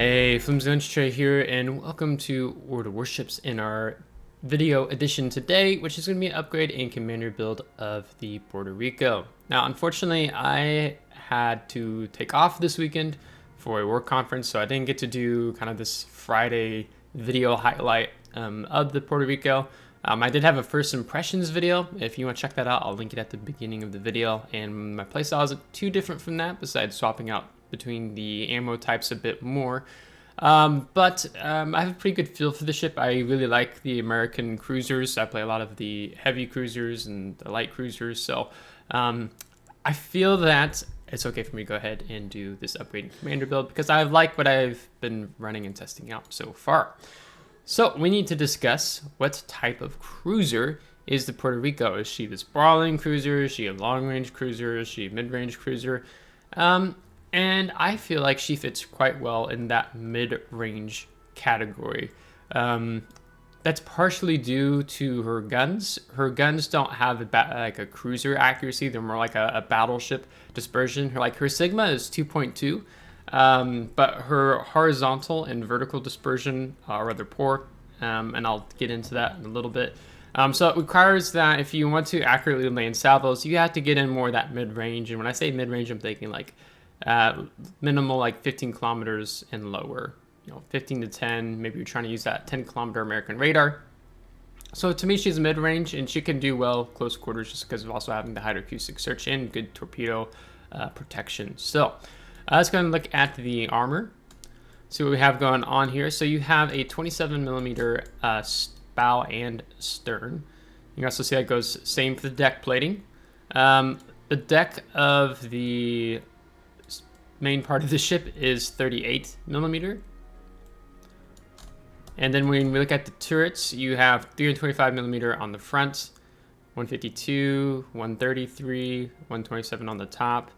Hey, FlimsyLunchTray here, and welcome to World of Warships in our video edition today, which is going to be an upgrade and commander build of the Puerto Rico. Now, unfortunately, I had to take off this weekend for a work conference, so I didn't get to do kind of this Friday video highlight of the Puerto Rico. I did have a first impressions video. If you want to check that out, I'll link it at the beginning of the video. And my playstyle isn't too different from that, besides swapping out between the ammo types a bit more. But I have a pretty good feel for the ship. I really like the American cruisers. I play a lot of the heavy cruisers and the light cruisers. So I feel that it's okay for me to go ahead and do this upgraded commander build because I like what I've been running and testing out so far. So we need to discuss what type of cruiser is the Puerto Rico. Is she this brawling cruiser? Is she a long-range cruiser? Is she a mid-range cruiser? And I feel like she fits quite well in that mid-range category. That's partially due to her guns. Her guns don't have like a cruiser accuracy. They're more like a battleship dispersion. Her Sigma is 2.2. But her horizontal and vertical dispersion are rather poor, and I'll get into that in a little bit. So it requires that if you want to accurately land salvos, you have to get in more of that mid-range. And when I say mid-range, I'm thinking like minimal, like 15 kilometers and lower. 15 to 10. Maybe you're trying to use that 10-kilometer American radar. So to me, she's mid-range, and she can do well close quarters just because of also having the hydroacoustic search and good torpedo protection. So let's go and look at the armor. See what we have going on here. So you have a 27 millimeter bow and stern. You can also see that goes same for the deck plating. The deck of the main part of the ship is 38 millimeter. And then when we look at the turrets, you have 325 millimeter on the front, 152, 133, 127 on the top.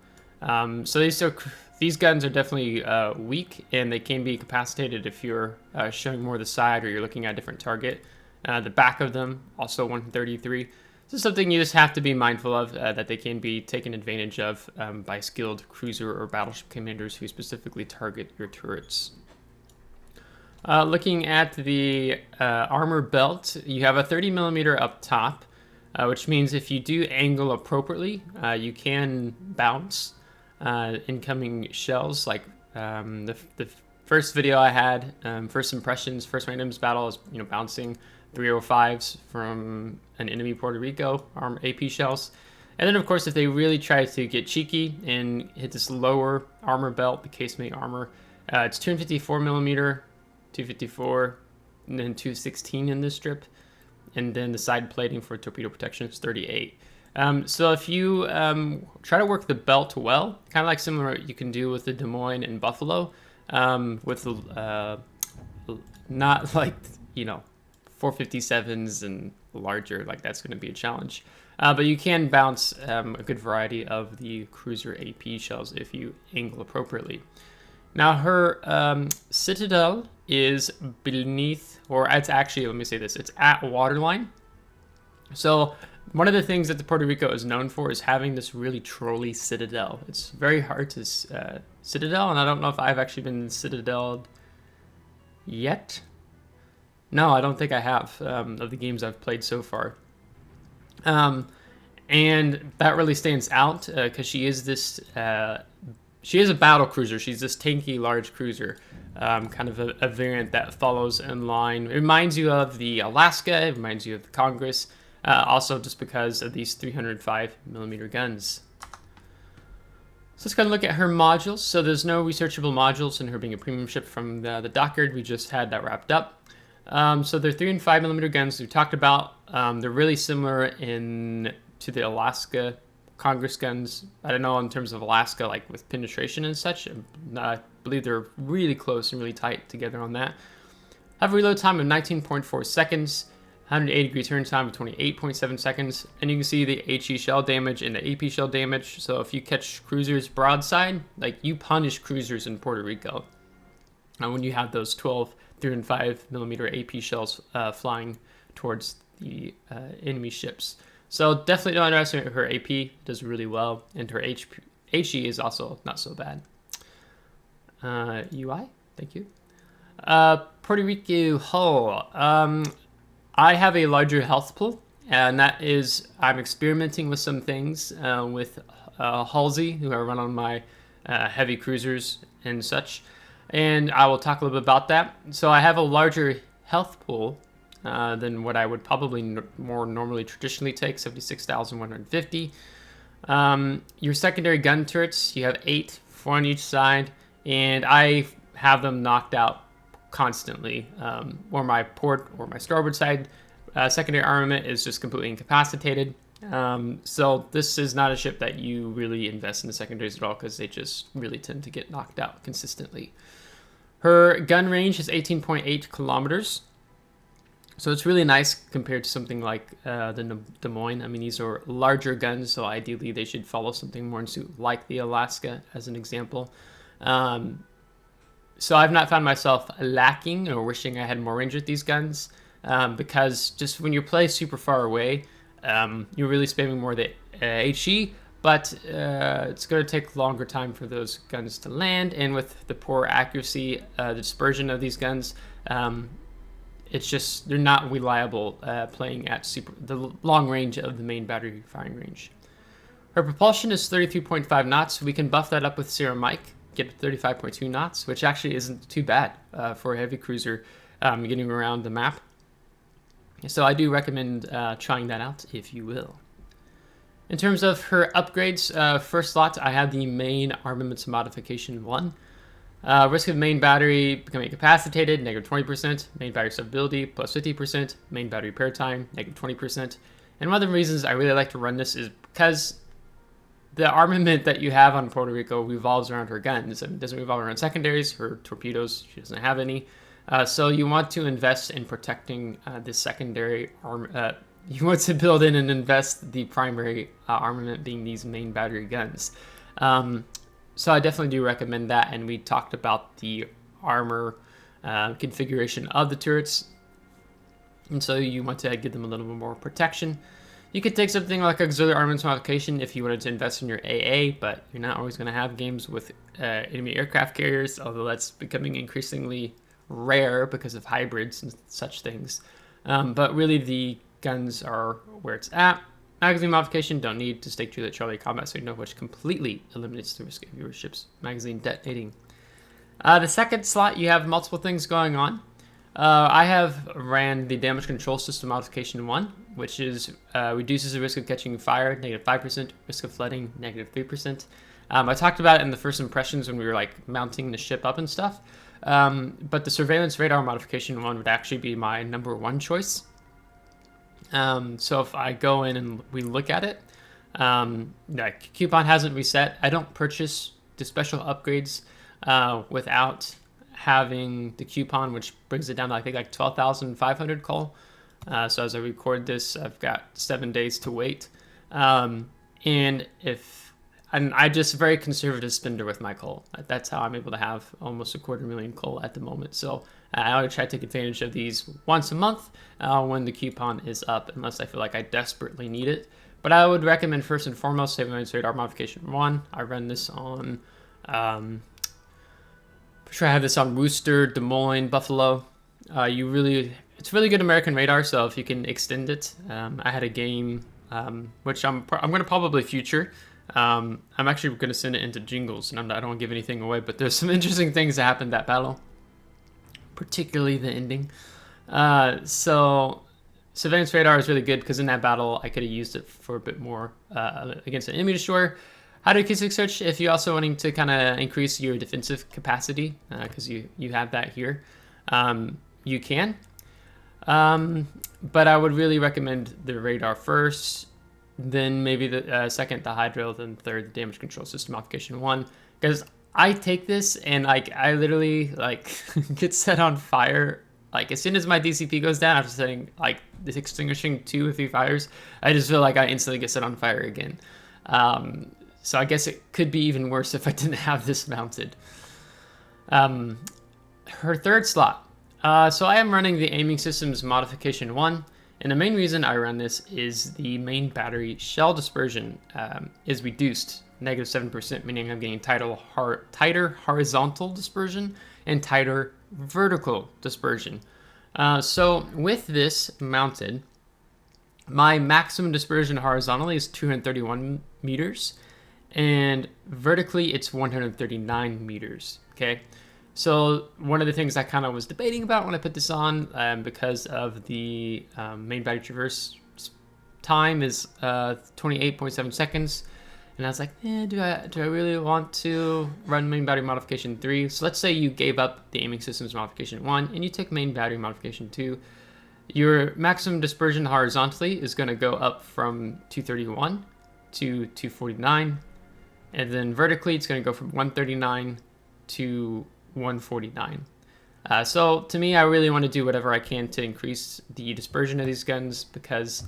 So these guns are definitely weak, and they can be incapacitated if you're showing more the side or you're looking at a different target. The back of them, also 133. This is something you just have to be mindful of, that they can be taken advantage of by skilled cruiser or battleship commanders who specifically target your turrets. Looking at the armor belt, you have a 30 millimeter up top, which means if you do angle appropriately, you can bounce incoming shells. Like the first video I had, first impressions, first randoms battle is bouncing 305s from an enemy Puerto Rico AP shells. And then of course if they really try to get cheeky and hit this lower armor belt, the casemate armor, it's 254 millimeter, 254, and then 216 in this strip, and then the side plating for torpedo protection is 38. So if you try to work the belt well, kind of like similar what you can do with the Des Moines and Buffalo, with the not like 457s and larger, like that's going to be a challenge. But you can bounce a good variety of the cruiser AP shells if you angle appropriately. Now her citadel is beneath, or it's actually, let me say this, it's at waterline. So one of the things that the Puerto Rico is known for is having this really trolly citadel. It's very hard to citadel, and I don't know if I've actually been citadeled yet. No, I don't think I have, of the games I've played so far. And that really stands out because she is this, she is a battle cruiser. She's this tanky, large cruiser, kind of a variant that follows in line. It reminds you of the Alaska. It reminds you of the Congress. Also just because of these 305 millimeter guns. So let's go and look at her modules. So there's no researchable modules in her being a premium ship from the dockyard. We just had that wrapped up. So they're 3 and 5 millimeter guns we talked about. They're really similar to the Alaska Congress guns. I don't know in terms of Alaska, like with penetration and such. I believe they're really close and really tight together on that. Have a reload time of 19.4 seconds. 180 degree turn time of 28.7 seconds, and you can see the HE shell damage and the AP shell damage. So if you catch cruisers broadside, like you punish cruisers in Puerto Rico when you have those 12 3 and 5 millimeter AP shells flying towards the enemy ships. So definitely don't underestimate her AP, does really well, and her HE is also not so bad. UI. Thank you. Puerto Rico hull. I have a larger health pool, and that is I'm experimenting with some things with Halsey, who I run on my heavy cruisers and such, and I will talk a little bit about that. So I have a larger health pool than what I would probably more normally traditionally take, 76,150. Your secondary gun turrets, you have 8, 4 on each side, and I have them knocked out constantly. Or my port or my starboard side secondary armament is just completely incapacitated. So this is not a ship that you really invest in the secondaries at all, because they just really tend to get knocked out consistently. Her gun range is 18.8 kilometers. So it's really nice compared to something like the Des Moines. I mean, these are larger guns, so ideally they should follow something more in suit, like the Alaska, as an example. So I've not found myself lacking or wishing I had more range with these guns, because just when you play super far away, you're really spamming more the HE, but it's going to take longer time for those guns to land, and with the poor accuracy, the dispersion of these guns, it's just they're not reliable playing at the long range of the main battery firing range. Her propulsion is 33.5 knots. We can buff that up with Serum Mike, get 35.2 knots, which actually isn't too bad for a heavy cruiser getting around the map. So I do recommend trying that out if you will. In terms of her upgrades, first slot, I have the main armaments modification 1. Risk of main battery becoming incapacitated, negative 20%. Main battery stability, plus 50%. Main battery repair time, negative 20%. And one of the reasons I really like to run this is because the armament that you have on Puerto Rico revolves around her guns. It doesn't revolve around secondaries. Her torpedoes, she doesn't have any. So you want to invest in protecting the secondary arm. You want to build in and invest the primary armament being these main battery guns. So I definitely do recommend that, and we talked about the armor configuration of the turrets, and so you want to give them a little bit more protection. You could take something like auxiliary armaments modification if you wanted to invest in your AA, but you're not always going to have games with enemy aircraft carriers, although that's becoming increasingly rare because of hybrids and such things. But really the guns are where it's at. Magazine modification, don't need to stake Juliet Charlie combat signal, which completely eliminates the risk of your ship's magazine detonating. The second slot, you have multiple things going on. I have ran the damage control system modification 1, which is reduces the risk of catching fire, negative 5%, risk of flooding, negative 3%. I talked about it in the first impressions when we were like mounting the ship up and stuff. But the surveillance radar modification 1 would actually be my number 1 choice. So if I go in and we look at it, the coupon hasn't reset. I don't purchase the special upgrades without having the coupon, which brings it down to I think like 12,500 call. So as I record this, I've got 7 days to wait. And I'm just a very conservative spender with my coal. That's how I'm able to have almost 250,000 coal at the moment. So I always try to take advantage of these once a month when the coupon is up, unless I feel like I desperately need it. But I would recommend first and foremost Surveillance Radar Modification 1. I run this on, I have this on Rooster, Des Moines, Buffalo. It's really good American radar, so if you can extend it. I had a game, which I'm going to probably future. I'm actually going to send it into Jingles, and I don't want to give anything away, but there's some interesting things that happened that battle, particularly the ending. So Surveillance Radar is really good because in that battle, I could have used it for a bit more against an enemy destroyer. How to acoustic search if you're also wanting to kind of increase your defensive capacity, because you have that here. You can. But I would really recommend the radar first, then maybe the second, the hydro, then third, the damage control system modification 1. Because I take this and I literally get set on fire. Like as soon as my DCP goes down after setting extinguishing 2 or 3 fires, I just feel like I instantly get set on fire again. So I guess it could be even worse if I didn't have this mounted. Her third slot. So I am running the aiming systems modification 1. And the main reason I run this is the main battery shell dispersion is reduced, negative 7%, meaning I'm getting tighter horizontal dispersion and tighter vertical dispersion. So with this mounted, my maximum dispersion horizontally is 231 meters, and vertically it's 139 meters, okay? So one of the things I kind of was debating about when I put this on, because of the main battery traverse time is 28.7 seconds, and I was like, do I really want to run main battery modification 3? So let's say you gave up the aiming systems modification 1 and you took main battery modification 2. Your maximum dispersion horizontally is going to go up from 231 to 249, and then vertically it's going to go from 139 to 149. So to me, I really want to do whatever I can to increase the dispersion of these guns, because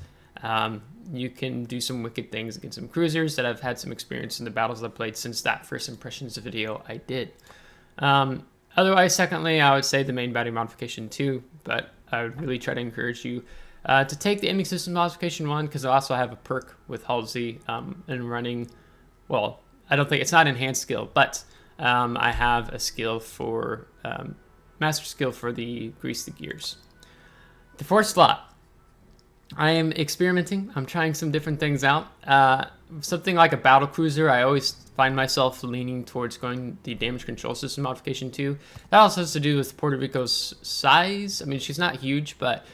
you can do some wicked things against some cruisers that I've had some experience in the battles I've played since that first impressions video I did. Otherwise, secondly, I would say the main battery modification 2, but I would really try to encourage you to take the aiming system modification 1, because I also have a perk with Halsey and running, well, I don't think it's not enhanced skill, but I have a skill for master skill for the grease the gears. The fourth slot, I am experimenting. I'm trying some different things out. Something like a battle cruiser, I always find myself leaning towards going the damage control system modification 2. That also has to do with Puerto Rico's size. I mean, she's not huge, but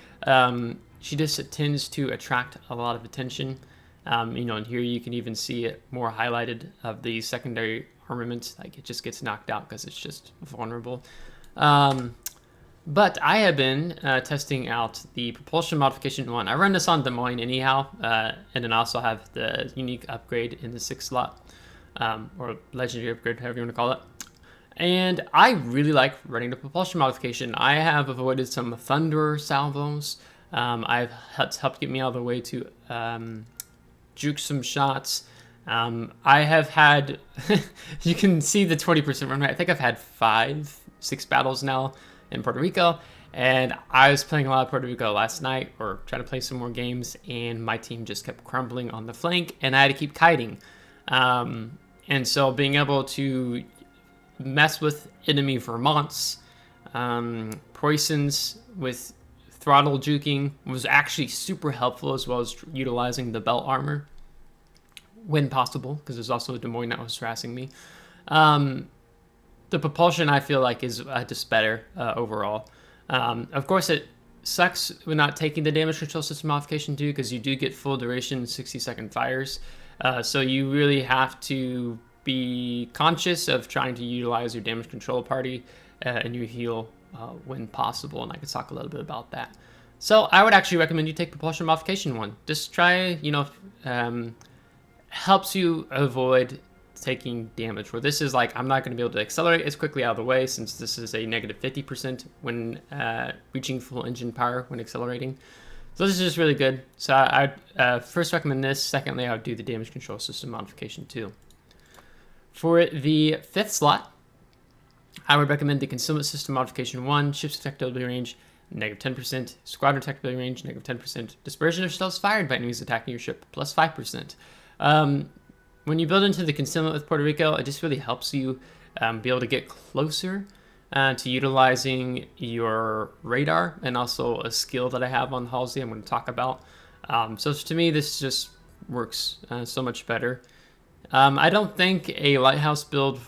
she just tends to attract a lot of attention. And here you can even see it more highlighted of the secondary armament. Like, it just gets knocked out because it's just vulnerable. But I have been testing out the propulsion modification 1. I run this on Des Moines anyhow, and then I also have the unique upgrade in the 6th slot, or legendary upgrade, however you want to call it. And I really like running the propulsion modification. I have avoided some thunder salvos. I've helped get me out of the way to juke some shots. I have had, you can see the 20% run rate. I think I've had 6 battles now in Puerto Rico, and I was playing a lot of Puerto Rico last night, or trying to play some more games, and my team just kept crumbling on the flank, and I had to keep kiting. And so being able to mess with enemy Vermonts, Poisons with throttle juking was actually super helpful, as well as utilizing the belt armor when possible, because there's also a Des Moines that was harassing me. The propulsion, I feel like, is just better overall. Of course, it sucks with not taking the damage control system modification 2, because you do get full duration 60-second fires. So you really have to be conscious of trying to utilize your damage control party and your heal when possible, and I can talk a little bit about that. So I would actually recommend you take propulsion modification 1. Just try, helps you avoid taking damage, where this is like, I'm not going to be able to accelerate as quickly out of the way, since this is a negative 50% when reaching full engine power when accelerating. So this is just really good. So I'd first recommend this. Secondly, I would do the damage control system modification 2. For the 5th slot, I would recommend the concealment system modification 1, ship's detectability range, negative 10%, squadron detectability range, negative 10%, dispersion of shells fired by enemies attacking your ship, plus 5%. When you build into the concealment with Puerto Rico, it just really helps you be able to get closer to utilizing your radar, and also a skill that I have on Halsey I'm going to talk about. So to me, this just works so much better. I don't think a lighthouse build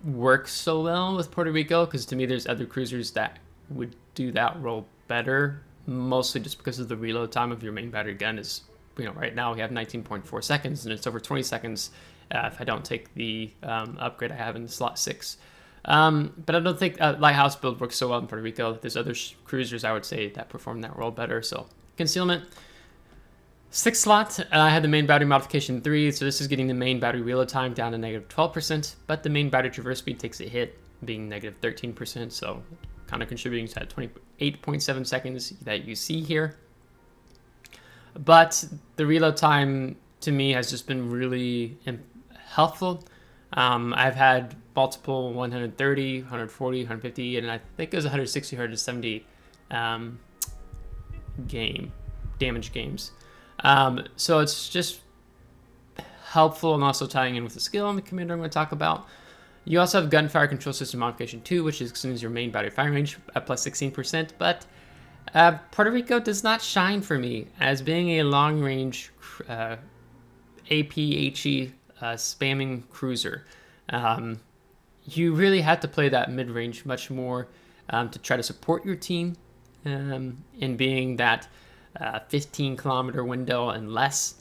works so well with Puerto Rico, because to me there's other cruisers that would do that role better, mostly just because of the reload time of your main battery gun is, right now we have 19.4 seconds, and it's over 20 seconds if I don't take the upgrade I have in slot 6. But I don't think a lighthouse build works so well in Puerto Rico. There's other cruisers, I would say, that perform that role better. So concealment. 6th slot, I had the main battery modification 3, so this is getting the main battery reload time down to negative 12%, but the main battery traverse speed takes a hit, being negative 13%, so kind of contributing to that 28.7 seconds that you see here. But the reload time, to me, has just been really helpful. I've had multiple 130, 140, 150, and I think it was 160, 170 damage games. So it's just helpful, and also tying in with the skill and the commander I'm going to talk about. You also have Gunfire Control System Modification 2, which extends your main battery firing range at plus 16%, but Puerto Rico does not shine for me as being a long-range APHE spamming cruiser. You really have to play that mid-range much more to try to support your team in being that 15-kilometer window and less.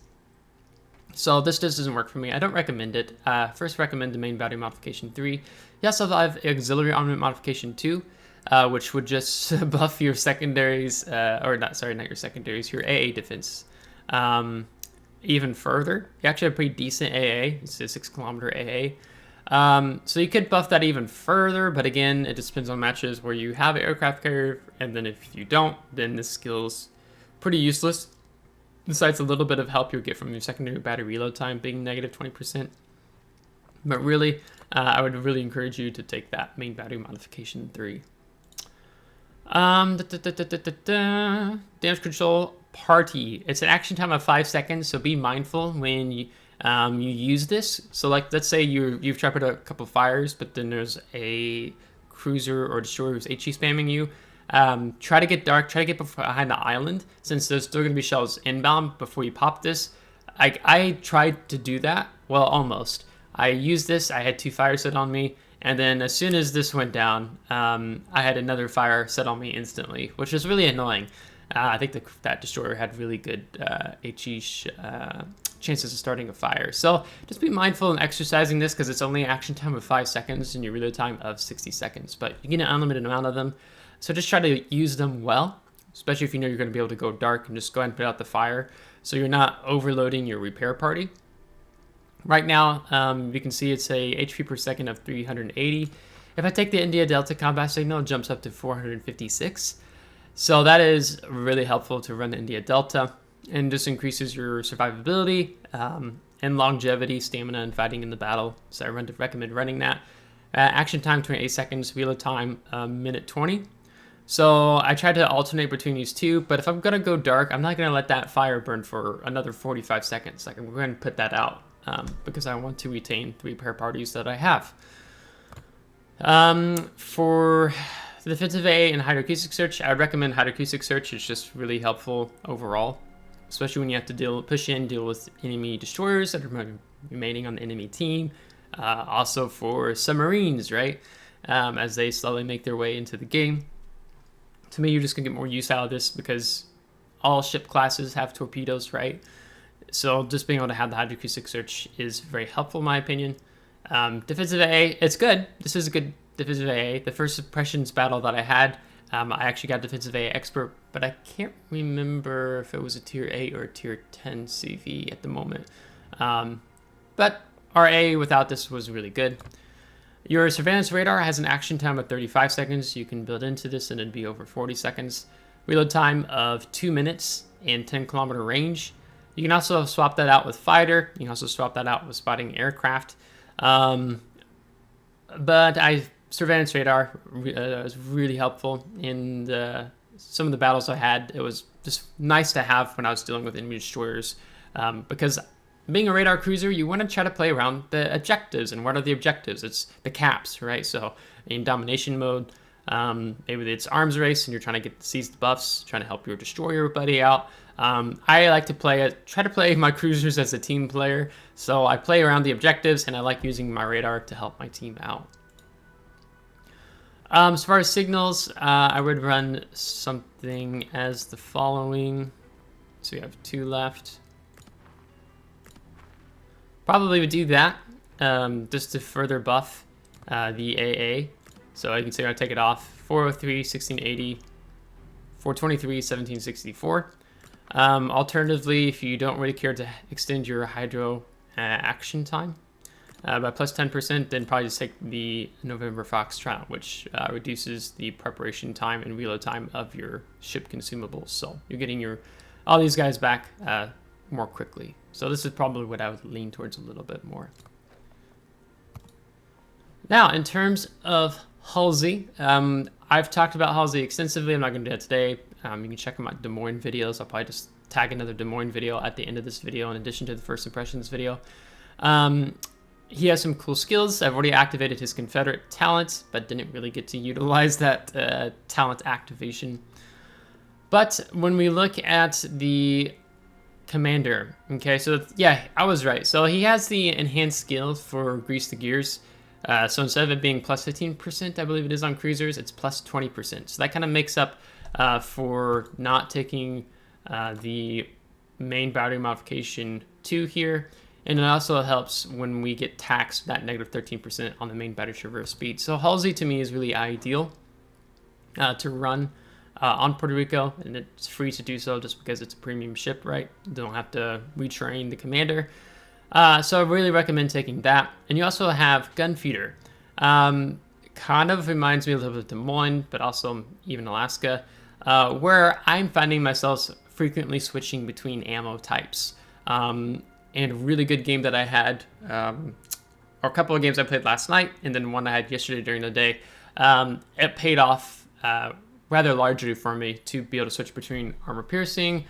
So this just doesn't work for me. I don't recommend it. First, recommend the main battery modification 3. You also have auxiliary armament modification 2, which would just buff your secondaries, not your secondaries, your AA defense even further. You actually have pretty decent AA. It's a 6-kilometer AA. So you could buff that even further, but again, it just depends on matches where you have an aircraft carrier, and then if you don't, then this skill's pretty useless. Besides a little bit of help you'll get from your secondary battery reload time being negative 20%. But really, I would really encourage you to take that main battery modification 3. Damage control party. It's an action time of 5 seconds, so be mindful when you use this. So like, let's say you've tried a couple fires, but then there's a cruiser or destroyer who's HE spamming you. Try to get dark, try to get behind the island, since there's still going to be shells inbound before you pop this. I tried to do that, well, almost. I used this, I had 2 fires set on me, and then as soon as this went down, I had another fire set on me instantly, which was really annoying. I think that destroyer had really good HE chances of starting a fire. So just be mindful in exercising this, because it's only an action time of 5 seconds and your reload time of 60 seconds, but you get an unlimited amount of them. So just try to use them well, especially if you know you're going to be able to go dark, and just go ahead and put out the fire so you're not overloading your repair party. Right now, you can see it's a HP per second of 380. If I take the India Delta combat signal, it jumps up to 456. So that is really helpful to run the India Delta, and just increases your survivability and longevity, stamina, and fighting in the battle. So I recommend running that. Action time 28 seconds, reload time minute 20. So I tried to alternate between these two, but if I'm going to go dark, I'm not going to let that fire burn for another 45 seconds. Like, I'm going to put that out because I want to retain 3 repair parties that I have. For the defensive A and hydroacoustic search, I would recommend hydroacoustic search. It's just really helpful overall, especially when you have to deal with enemy destroyers that are remaining on the enemy team. Also for submarines, right? As they slowly make their way into the game. To me, you're just going to get more use out of this because all ship classes have torpedoes, right? So just being able to have the hydroacoustic search is very helpful in my opinion. Defensive AA, it's good. This is a good defensive AA. The first suppressions battle that I had, I actually got defensive AA expert, but I can't remember if it was a tier 8 or a tier 10 CV at the moment. But RA without this was really good. Your surveillance radar has an action time of 35 seconds. You can build into this and it'd be over 40 seconds. Reload time of 2 minutes and 10-kilometer range. You can also swap that out with fighter. You can also swap that out with spotting aircraft. But surveillance radar was really helpful in some of the battles I had. It was just nice to have when I was dealing with enemy destroyers, because being a radar cruiser, you want to try to play around the objectives. And what are the objectives? It's the caps, right? So in domination mode, maybe it's arms race and you're trying to seize the buffs, trying to help your destroyer buddy out. I like to try to play my cruisers as a team player. So I play around the objectives and I like using my radar to help my team out. As far as signals, I would run something as the following. So we have 2 left. Probably would do that just to further buff the AA. So I can say I'll take it off 403, 1680, 423, 1764. Alternatively, if you don't really care to extend your hydro action time by plus 10%, then probably just take the November Foxtrot, which reduces the preparation time and reload time of your ship consumables. So you're getting all these guys back more quickly. So this is probably what I would lean towards a little bit more. Now, in terms of Halsey, I've talked about Halsey extensively. I'm not going to do that today. You can check out my Des Moines videos. I'll probably just tag another Des Moines video at the end of this video in addition to the first impressions video. he has some cool skills. I've already activated his Confederate talent, but didn't really get to utilize that talent activation. But when we look at the commander, okay, so yeah, I was right. So he has the enhanced skill for Grease the Gears. So instead of it being plus 15%, I believe it is on cruisers, it's plus 20%. So that kind of makes up for not taking the main battery modification 2 here. And it also helps when we get taxed that negative 13% on the main battery traverse speed. So Halsey to me is really ideal to run on Puerto Rico, and it's free to do so just because it's a premium ship, right? You don't have to retrain the commander. So I really recommend taking that. And you also have Gunfeeder. Kind of reminds me a little bit of Des Moines, but also even Alaska, where I'm finding myself frequently switching between ammo types. And a really good game that I had, or a couple of games I played last night, and then one I had yesterday during the day, it paid off rather largely for me to be able to switch between armor piercing,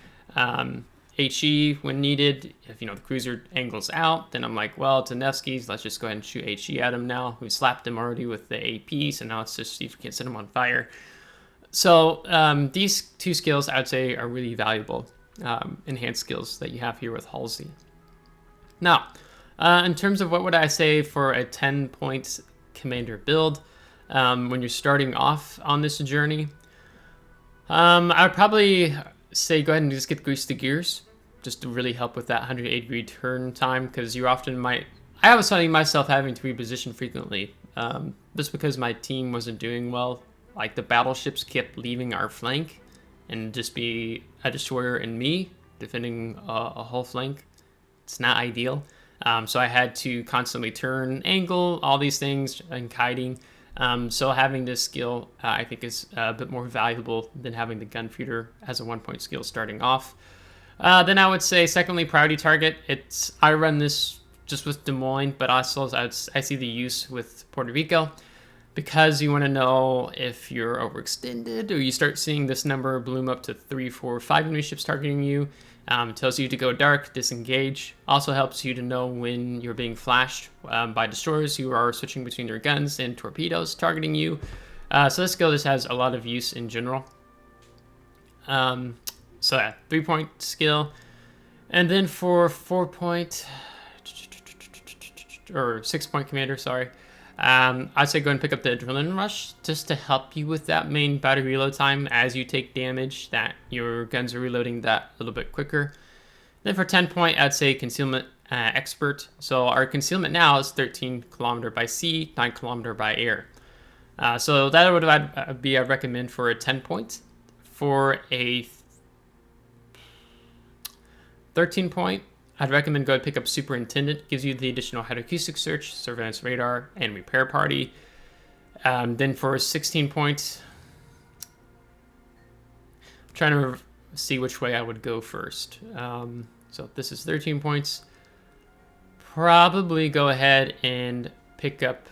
HE when needed. If the cruiser angles out, then I'm like, well, it's a Nevsky's, let's just go ahead and shoot HE at him now. We slapped him already with the AP, so now let's just see if we can set him on fire. So these two skills I would say are really valuable enhanced skills that you have here with Halsey. Now, in terms of what would I say for a 10-point commander build when you're starting off on this journey, I would probably say go ahead and just get Grease the Gears, just to really help with that 180-degree turn time, because you often might... I was finding myself having to reposition frequently, just because my team wasn't doing well. Like, the battleships kept leaving our flank, and just be a destroyer and me defending a whole flank. It's not ideal. So I had to constantly turn, angle, all these things, and kiting. So having this skill, I think, is a bit more valuable than having the Gunfeeder as a 1-point skill starting off. Then I would say, secondly, priority target. I run this just with Des Moines, but also I see the use with Puerto Rico, because you want to know if you're overextended, or you start seeing this number bloom up to 3, 4, 5 enemy ships targeting you. It tells you to go dark, disengage. Also helps you to know when you're being flashed by destroyers who are switching between their guns and torpedoes targeting you. So this skill just has a lot of use in general. So yeah, 3-point skill. And then for 4-point, or 6-point commander, sorry. I'd say go and pick up the Adrenaline Rush, just to help you with that main battery reload time as you take damage, that your guns are reloading that a little bit quicker. Then for 10-point, I'd say Concealment Expert. So our concealment now is 13 kilometer by sea, 9 kilometer by air. So that would be, I'd recommend for a 10-point. For a 13-point, I'd recommend go and pick up Superintendent. Gives you the additional hydroacoustic search, surveillance radar, and repair party. Then for 16 points, I'm trying to see which way I would go first. So this is 13 points. Probably go ahead and pick up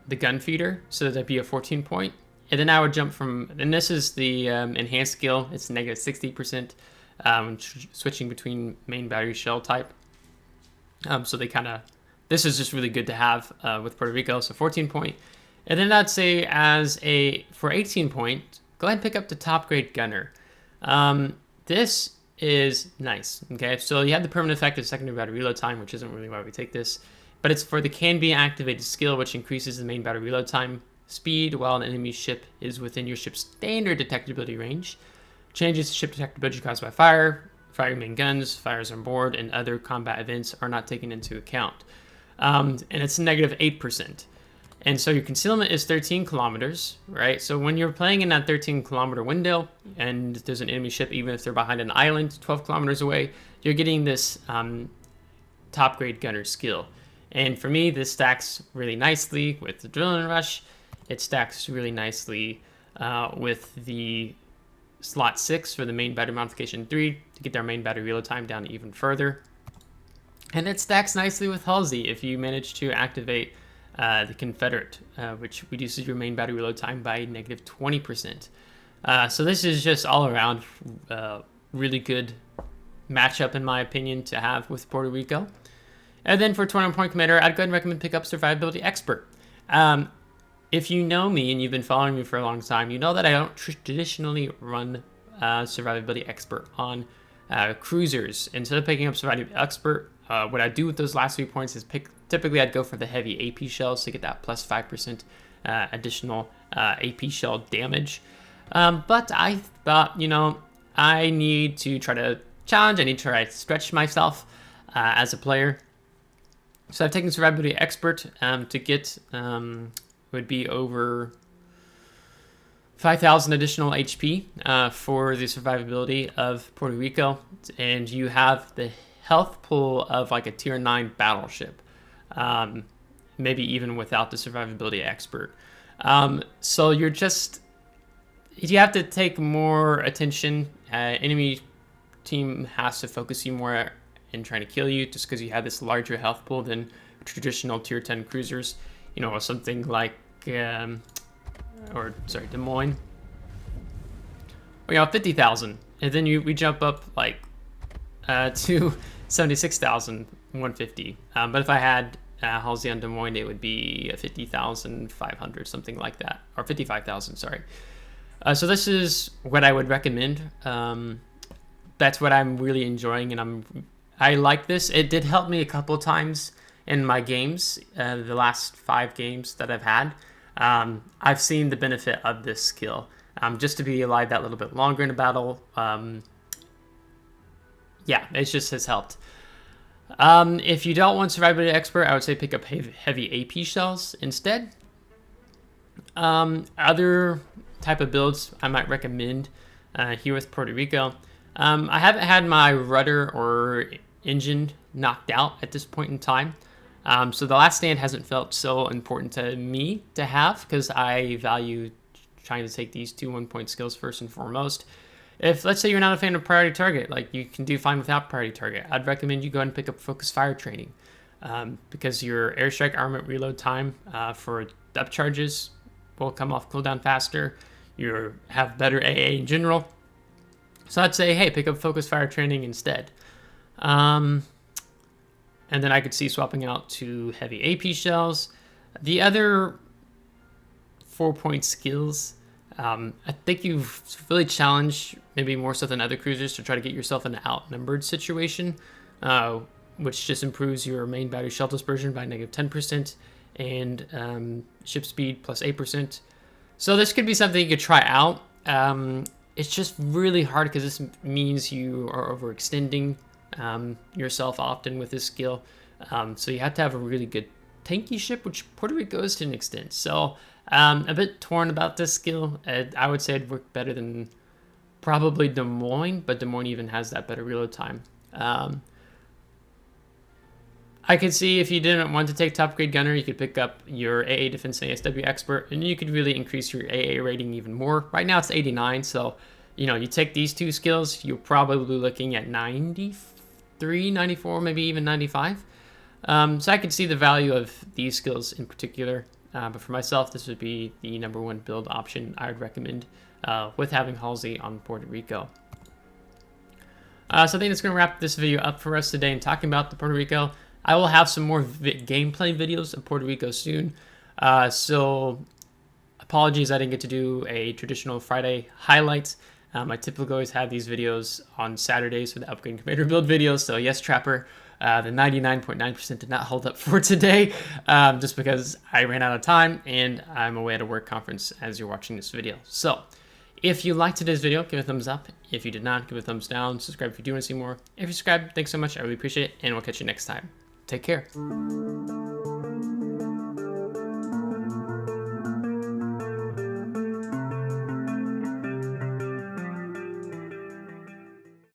the Gunfeeder, so that'd be a 14-point. And then I would jump from, and this is the enhanced skill. It's negative 60%. Switching between main battery shell type. So they kind of, this is just really good to have with Puerto Rico. So 14-point. And then I'd say for 18-point, go ahead and pick up the top grade gunner. This is nice. Okay, so you have the permanent effect of secondary battery reload time, which isn't really why we take this, but it's for the can be activated skill, which increases the main battery reload time speed while an enemy ship is within your ship's standard detectability range. Changes to ship detectability caused by fire, firing main guns, fires on board, and other combat events are not taken into account. And it's negative 8%. And so your concealment is 13 kilometers, right? So when you're playing in that 13 kilometer window and there's an enemy ship, even if they're behind an island 12 kilometers away, you're getting this top grade gunner skill. And for me, this stacks really nicely with the Adrenaline Rush. It stacks really nicely with the slot 6 for the main battery modification 3 to get their main battery reload time down even further. And it stacks nicely with Halsey if you manage to activate the Confederate, which reduces your main battery reload time by negative 20%. So this is just all around really good matchup, in my opinion, to have with Puerto Rico. And then for 21-point commander, I'd go ahead and recommend pick up Survivability Expert. If you know me and you've been following me for a long time, you know that I don't traditionally run Survivability Expert on cruisers. Instead of picking up Survivability Expert, what I do with those last 3 points is typically I'd go for the heavy AP shells to get that plus 5% additional AP shell damage. But I thought, I need to try to challenge, I need to try to stretch myself as a player. So I've taken Survivability Expert to get, would be over 5,000 additional HP for the survivability of Puerto Rico. And you have the health pool of like a tier 9 battleship, maybe even without the Survivability Expert. So you have to take more attention. Enemy team has to focus you more in trying to kill you just because you have this larger health pool than traditional tier 10 cruisers. Something like, Des Moines. 50,000. And then we jump up like to 76,150. But if I had Halsey on Des Moines, it would be 50,500, something like that. Or 55,000, sorry. So this is what I would recommend. That's what I'm really enjoying, and I like this. It did help me a couple of times in my games, the last 5 games that I've had. I've seen the benefit of this skill. Just to be alive that little bit longer in a battle, it just has helped. If you don't want Survivability Expert, I would say pick up heavy AP shells instead. Other type of builds I might recommend here with Puerto Rico. I haven't had my rudder or engine knocked out at this point in time. So the last stand hasn't felt so important to me to have because I value trying to take these 2 1-point skills first and foremost. If, let's say, you're not a fan of priority target, like you can do fine without priority target, I'd recommend you go ahead and pick up focus fire training because your airstrike armament reload time for upcharges will come off cooldown faster. You have better AA in general. So I'd say, hey, pick up focus fire training instead. And then I could see swapping out to heavy AP shells. The other 4-point skills, I think you've really challenged, maybe more so than other cruisers, to try to get yourself in an outnumbered situation, which just improves your main battery shell dispersion by -10% and ship speed plus 8%. So this could be something you could try out. It's just really hard because this means you are overextending yourself often with this skill. So you have to have a really good tanky ship, which Puerto Rico is to an extent. So a bit torn about this skill. I would say it'd work better than probably Des Moines, but Des Moines even has that better reload time. I could see if you didn't want to take top grade gunner, you could pick up your AA defense and ASW expert, and you could really increase your AA rating even more. Right now it's 89, so you take these 2 skills, you're probably looking at 93, 94, maybe even 95. So I could see the value of these skills in particular. But for myself, this would be the #1 build option I would recommend with having Halsey on Puerto Rico. So I think that's going to wrap this video up for us today and talking about the Puerto Rico. I will have some more gameplay videos of Puerto Rico soon. So apologies I didn't get to do a traditional Friday highlights. I typically always have these videos on Saturdays for the upgrade commander build videos. So yes, Trapper, the 99.9% did not hold up for today just because I ran out of time and I'm away at a work conference as you're watching this video. So if you liked today's video, give it a thumbs up. If you did not, give it a thumbs down. Subscribe if you do want to see more. If you subscribe, thanks so much. I really appreciate it, and we'll catch you next time. Take care.